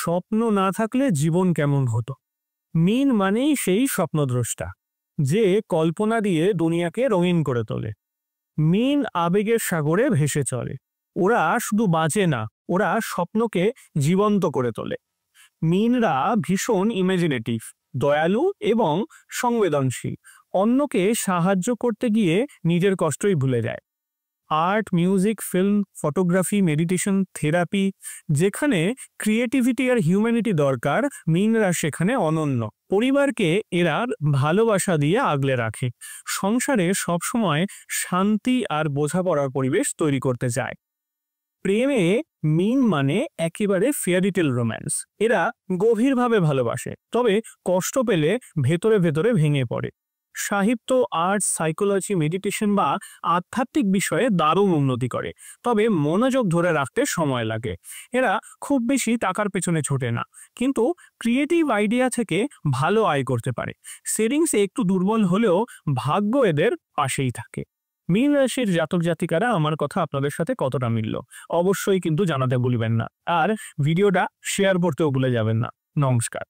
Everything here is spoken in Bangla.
স্বপ্ন না থাকলে জীবন কেমন হতো। মিন মানেই সেই স্বপ্নদ্রষ্টা, যে কল্পনা দিয়ে দুনিয়াকে রঙিন করে তোলে। মিন আবেগের সাগরে ভেসে চলে। ওরা শুধু বাঁচে না, ওরা স্বপ্নকে জীবন্ত করে তোলে। মিনরা ভীষণ ইমাজিনেটিভ, দয়ালু এবং সংবেদনশীল। অন্যকে সাহায্য করতে গিয়ে নিজের কষ্টই ভুলে যায়। Art, music, film, photography, meditation, therapy, যেখানে ক্রিয়েটিভিটি আর হিউম্যানিটি দরকার, মিনরা সেখানে অনন্য। পরিবারকে এরা ভালোবাসা দিয়ে আগলে রাখে। সংসারে সবসময় শান্তি আর বোঝাপড়ার পরিবেশ তৈরি করতে চায়। প্রেমে মিন মানে একেবারে ফেয়ারিটেল রোম্যান্স। এরা গভীরভাবে ভালোবাসে, তবে কষ্ট পেলে ভেতরে ভেতরে ভেঙে পড়ে। সাহিত্য, আর্ট, সাইকোলজি, মেডিটেশন বা আধ্যাত্মিক বিষয়ে দারুণ উন্নতি করে, তবে মনোযোগ ধরে রাখতে সময় লাগে। এরা খুব বেশি টাকার পেছনে ছোটে না, কিন্তু ক্রিয়েটিভ আইডিয়া থেকে ভালো আয় করতে পারে। সেভিংসে একটু দুর্বল হলেও ভাগ্য এদের পাশেই থাকে। মীন রাশির জাতক জাতিকারা, আমার কথা আপনাদের সাথে কতটা মিলল অবশ্যই কিন্তু জানাতে ভুলবেন না, আর ভিডিওটা শেয়ার করতেও ভুলে যাবেন না। নমস্কার।